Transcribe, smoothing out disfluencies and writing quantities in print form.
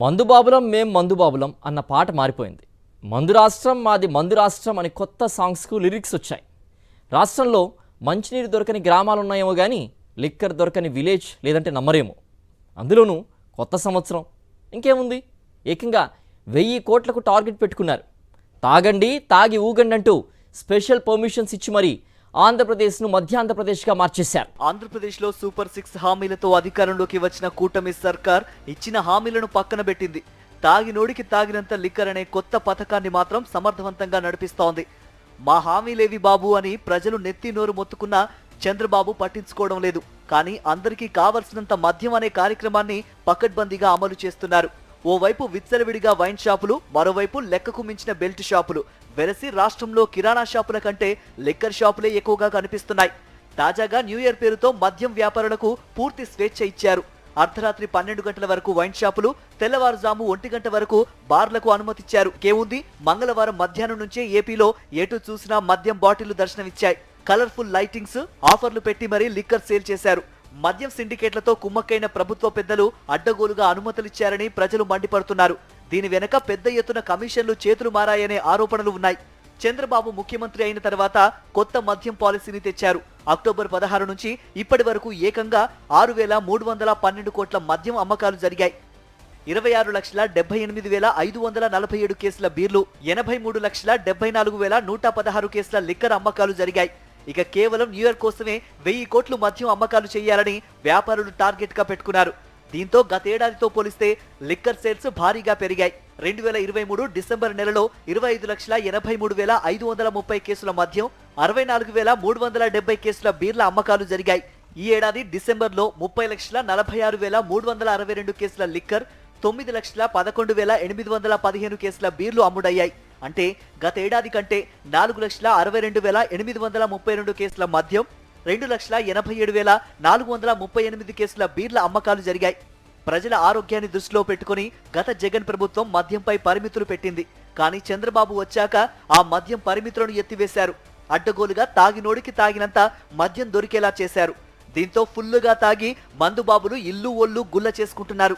మందుబాబులం మేం మందుబాబులం అన్న పాట మారిపోయింది. మందు రాష్ట్రం మాది మందు రాష్ట్రం అని కొత్త సాంగ్స్కు లిరిక్స్ వచ్చాయి. రాష్ట్రంలో మంచినీరు దొరకని గ్రామాలు ఉన్నాయేమో కానీ లిక్కర్ దొరకని విలేజ్ లేదంటే నమ్మరేమో. అందులోనూ కొత్త సంవత్సరం ఇంకేముంది, ఏకంగా 1000 కోట్లకు టార్గెట్ పెట్టుకున్నారు. తాగండి తాగి ఊగండి అంటూ స్పెషల్ పర్మిషన్స్ ఇచ్చి మరీ ఆంధ్రప్రదేశ్ను మధ్య ఆంధ్రప్రదేశ్గా మార్చేశారు. ఆంధ్రప్రదేశ్లో సూపర్ 6 హామీలతో అధికారంలోకి వచ్చిన కూటమి సర్కార్ ఇచ్చిన హామీలను పక్కన పెట్టింది. తాగినోడికి తాగినంత లిక్కర్ అనే కొత్త పథకాన్ని మాత్రం సమర్థవంతంగా నడిపిస్తోంది. మా హామీలేవి బాబు అని ప్రజలు నెత్తి నోరు మొత్తుకున్నా చంద్రబాబు పట్టించుకోవడం లేదు. కానీ అందరికీ కావలసినంత మద్యం అనే కార్యక్రమాన్ని పకడ్బందీగా అమలు చేస్తున్నారు. ఓవైపు విచ్చలవిడిగా వైన్ షాపులు, మరోవైపు లెక్కకు మించిన బెల్ట్ షాపులు వెరసి రాష్ట్రంలో కిరాణా షాపుల కంటే లిక్కర్ షాపులే ఎక్కువగా కనిపిస్తున్నాయి. తాజాగా న్యూ ఇయర్ పేరుతో మద్యం వ్యాపారులకు పూర్తి స్వేచ్ఛ ఇచ్చారు. అర్ధరాత్రి 12 గంటల వరకు వైన్ షాపులు, తెల్లవారుజాము 1 గంట వరకు బార్లకు అనుమతిచ్చారు. కేముంది, మంగళవారం మధ్యాహ్నం నుంచే ఏపీలో ఎటు చూసినా మద్యం బాటిళ్లు దర్శనమిచ్చాయి. కలర్ఫుల్ లైటింగ్స్, ఆఫర్లు పెట్టి మరీ లిక్కర్ సేల్ చేశారు. మద్యం సిండికేట్లతో కుమ్మక్కైన ప్రభుత్వ పెద్దలు అడ్డగోలుగా అనుమతులిచ్చారని ప్రజలు మండిపడుతున్నారు. దీని వెనక పెద్ద ఎత్తున కమిషన్లు చేతులు మారాయనే ఆరోపణలు ఉన్నాయి. చంద్రబాబు ముఖ్యమంత్రి అయిన తర్వాత కొత్త మద్యం పాలసీని తెచ్చారు. అక్టోబర్ 16 నుంచి ఇప్పటి వరకు ఏకంగా 6,312 కోట్ల మద్యం అమ్మకాలు జరిగాయి. 26,78,547 కేసుల బీర్లు, 83,74,116 కేసుల లిక్కర్ అమ్మకాలు జరిగాయి. ఇక కేవలం న్యూ ఇయర్ కోసమే 1000 కోట్లు మద్యం అమ్మకాలు చేయాలని వ్యాపారులు టార్గెట్ గా పెట్టుకున్నారు. దీంతో గతేడాదితో పోలిస్తే లిక్కర్ సేల్స్ భారీగా పెరిగాయి. 2023 డిసెంబర్ నెలలో 25,83,530 కేసుల మద్యం, 64,370 కేసుల బీర్ల అమ్మకాలు జరిగాయి. ఈ ఏడాది డిసెంబర్లో 30,46,362 కేసుల లిక్కర్, 9,11,815 కేసుల బీర్లు అమ్ముడయ్యాయి. అంటే గతేడాది కంటే 4,62,832 కేసుల మద్యం, 2,87,438 కేసుల బీర్ల అమ్మకాలు జరిగాయి. ప్రజల ఆరోగ్యాన్ని దృష్టిలో పెట్టుకుని గత జగన్ ప్రభుత్వం మద్యంపై పరిమితులు పెట్టింది. కానీ చంద్రబాబు వచ్చాక ఆ మద్యం పరిమితులను ఎత్తివేశారు. అడ్డగోలుగా తాగినోడికి తాగినంత మద్యం దొరికేలా చేశారు. దీంతో ఫుల్లుగా తాగి మందుబాబులు ఇల్లు ఒళ్ళు గుల్ల చేసుకుంటున్నారు.